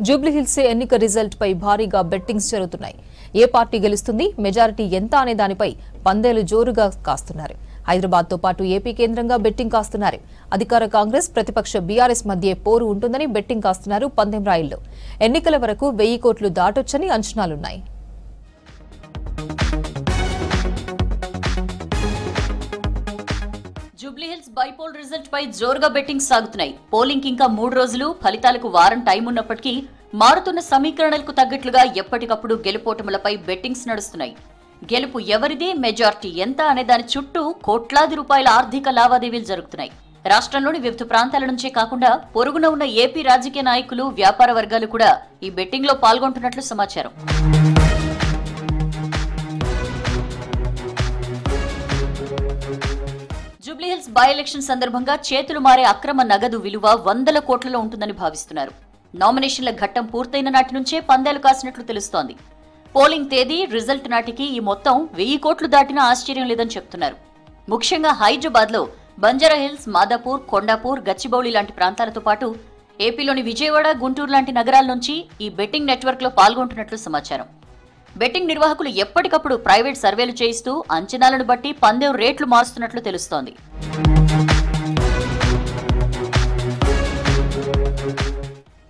జూబ్లీహిల్స్ ఎన్నిక రిజల్ట్ పై భారీగా బెట్టింగ్స్ జరుగుతున్నాయి. ఏ పార్టీ గెలుస్తుంది, మెజారిటీ ఎంత అనే దానిపై పందేలు జోరుగా కాస్తున్నారు. హైదరాబాద్ తో పాటు ఏపీ కేంద్రంగా బెట్టింగ్ కాస్తున్నారు. అధికార కాంగ్రెస్, ప్రతిపక్ష బీఆర్ఎస్ మధ్య పోరు ఉంటుందని బెట్టింగ్ కాస్తున్నారు పందెం రాయిల్లో. ఎన్నికల వరకు 1000 కోట్లు దాటొచ్చని అంచనాలున్నాయి. జూబ్లీహిల్స్ బైపోల్ రిజల్ట్ పై జోరుగా బెట్టింగ్ సాగుతున్నాయి. పోలింగ్ ఇంకా 3 రోజులు, ఫలితాలకు వారం టైం ఉన్నప్పటికీ మారుతున్న సమీకరణలకు తగ్గట్లుగా ఎప్పటికప్పుడు గెలుపోటములపై బెట్టింగ్స్ నడుస్తున్నాయి. గెలుపు ఎవరిది, మెజార్టీ ఎంత అనే దాని చుట్టూ కోట్లాది రూపాయల ఆర్థిక లావాదేవీలు జరుగుతున్నాయి. రాష్ట్రంలోని వివిధ ప్రాంతాల నుంచే కాకుండా పొరుగున ఉన్న ఏపీ రాజకీయ నాయకులు, వ్యాపార వర్గాలు కూడా ఈ బెట్టింగ్ లో పాల్గొంటున్నట్లు సమాచారం. జూబ్లీహిల్స్ బై ఎలక్షన్ సందర్భంగా చేతులు మారే అక్రమ నగదు విలువ 100 కోట్లలో ఉంటుందని భావిస్తున్నారు. నామినేషన్ల ఘట్టం పూర్తయిన నాటి నుంచే పందేలు కాసినట్లు తెలుస్తోంది. పోలింగ్ తేదీ, రిజల్ట్ నాటికి ఈ మొత్తం 1000 కోట్లు దాటినా ఆశ్చర్యం లేదని చెప్తున్నారు. ముఖ్యంగా హైదరాబాద్ లో బంజారాహిల్స్, మాదాపూర్, కొండాపూర్, గచ్చిబౌలి లాంటి ప్రాంతాలతో పాటు ఏపీలోని విజయవాడ, గుంటూరు లాంటి నగరాల నుంచి ఈ బెట్టింగ్ నెట్వర్క్ లో పాల్గొంటున్నట్లు సమాచారం. బెట్టింగ్ నిర్వాహకులు ఎప్పటికప్పుడు ప్రైవేట్ సర్వేలు చేయిస్తూ అంచనాలను బట్టి పందెం రేట్లు మారుస్తున్నట్లు తెలుస్తోంది.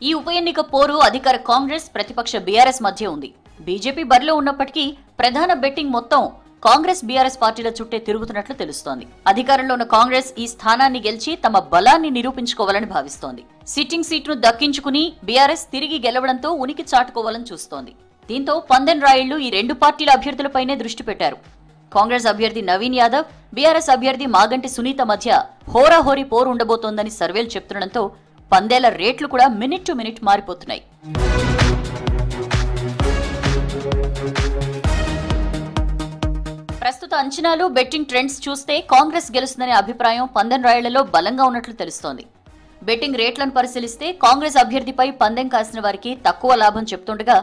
ఈ ఉప ఎన్నిక పోరు అధికార కాంగ్రెస్, ప్రతిపక్ష బీఆర్ఎస్ మధ్య ఉంది. బీజేపీ బరిలో ఉన్నప్పటికీ ప్రధాన బెట్టింగ్ మొత్తం కాంగ్రెస్, బీఆర్ఎస్ పార్టీల చుట్టే తిరుగుతున్నట్లు తెలుస్తోంది. అధికారంలో ఉన్న కాంగ్రెస్ ఈ స్థానాన్ని గెలిచి తమ బలాన్ని నిరూపించుకోవాలని భావిస్తోంది. సిట్టింగ్ సీట్ను దక్కించుకుని బీఆర్ఎస్ తిరిగి గెలవడంతో ఉనికి చాటుకోవాలని చూస్తోంది. దీంతో పందెం రాయిళ్లు ఈ 2 పార్టీల అభ్యర్థులపైనే దృష్టి పెట్టారు. కాంగ్రెస్ అభ్యర్థి నవీన్ యాదవ్, బీఆర్ఎస్ అభ్యర్థి మాగంటి సునీత మధ్య హోరాహోరీ పోరు ఉండబోతోందని సర్వేలు చెప్తుండటంతో పందేల రేట్లు కూడా మినిట్ టు మినిట్ మారిపోతున్నాయి. ప్రస్తుత అంచనాలు, బెట్టింగ్ ట్రెండ్స్ చూస్తే కాంగ్రెస్ గెలుస్తుందనే అభిప్రాయం పందెం రాయిళ్లలో బలంగా ఉన్నట్లు తెలుస్తోంది. బెట్టింగ్ రేట్లను పరిశీలిస్తే కాంగ్రెస్ అభ్యర్థిపై పందెం కాసిన వారికి తక్కువ లాభం చెప్తుండగా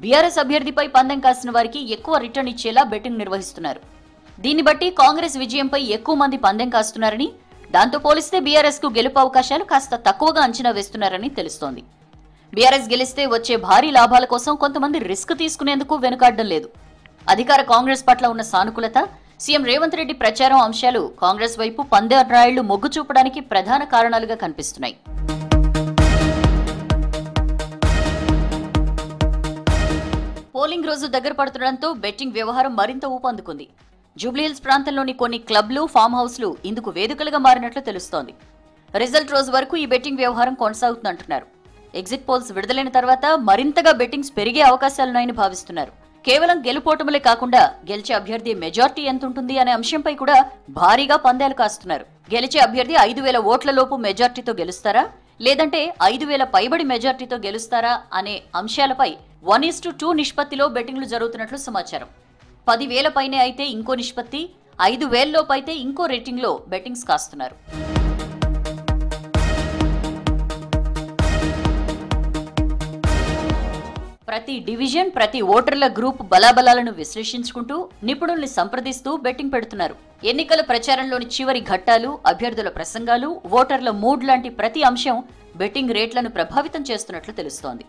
బీఆర్ఎస్ అభ్యర్థిపై పందెం కాసిన వారికి ఎక్కువ రిటర్న్ ఇచ్చేలా బెట్టింగ్ నిర్వహిస్తున్నారు. దీన్ని బట్టి కాంగ్రెస్ విజయంపై ఎక్కువ మంది పందెం కాస్తున్నారని, దాంతో పోలిస్తే బీఆర్ఎస్ కు గెలుపు అవకాశాలు కాస్త తక్కువగా అంచనా వేస్తున్నారని తెలుస్తోంది. బీఆర్ఎస్ గెలిస్తే వచ్చే భారీ లాభాల కోసం కొంతమంది రిస్క్ తీసుకునేందుకు వెనుకాడడం లేదు. అధికార కాంగ్రెస్ పట్ల ఉన్న సానుకూలత, సీఎం రేవంత్ రెడ్డి ప్రచారం అంశాలు కాంగ్రెస్ వైపు పందెం రాయిళ్లు మొగ్గు చూపడానికి ప్రధాన కారణాలుగా కనిపిస్తున్నాయి. పోలింగ్ రోజు దగ్గర పడుతుండటంతో బెట్టింగ్ వ్యవహారం మరింత ఊపందుకుంది. జూబ్లీహిల్స్ ప్రాంతంలోని కొన్ని క్లబ్లు, ఫామ్ హౌస్లు ఇందుకు వేదికలుగా మారినట్లు తెలుస్తోంది. రిజల్ట్ రోజు వరకు ఈ బెట్టింగ్ వ్యవహారం కొనసాగుతుందంటున్నారు. ఎగ్జిట్ పోల్స్ విడుదలైన తర్వాత మరింతగా బెట్టింగ్స్ పెరిగే అవకాశాలున్నాయని భావిస్తున్నారు. కేవలం గెలుపోటములే కాకుండా గెలిచే అభ్యర్థి మెజార్టీ ఎంతుంటుంది అనే అంశంపై కూడా భారీగా పందేలు కాస్తున్నారు. గెలిచే అభ్యర్థి 5000 ఓట్ల లోపు మెజార్టీతో గెలుస్తారా, లేదంటే 5000 పైబడి మెజార్టీతో గెలుస్తారా అనే అంశాలపై 1:2 నిష్పత్తిలో బెట్టింగ్లు జరుగుతున్నట్లు సమాచారం. 10,000 పైనే అయితే ఇంకో నిష్పత్తి, 5,000 లోపు అయితే ఇంకో రేటింగ్ లో బెట్టింగ్స్ కాస్తున్నారు. ప్రతి డివిజన్, ప్రతి ఓటర్ల గ్రూప్ బలాబలాలను విశ్లేషించుకుంటూ నిపుణుల్ని సంప్రదిస్తూ బెట్టింగ్ పెడుతున్నారు. ఎన్నికల ప్రచారంలోని చివరి ఘట్టాలు, అభ్యర్థుల ప్రసంగాలు, ఓటర్ల మూడ్ లాంటి ప్రతి అంశం బెట్టింగ్ రేట్లను ప్రభావితం చేస్తున్నట్లు తెలుస్తోంది.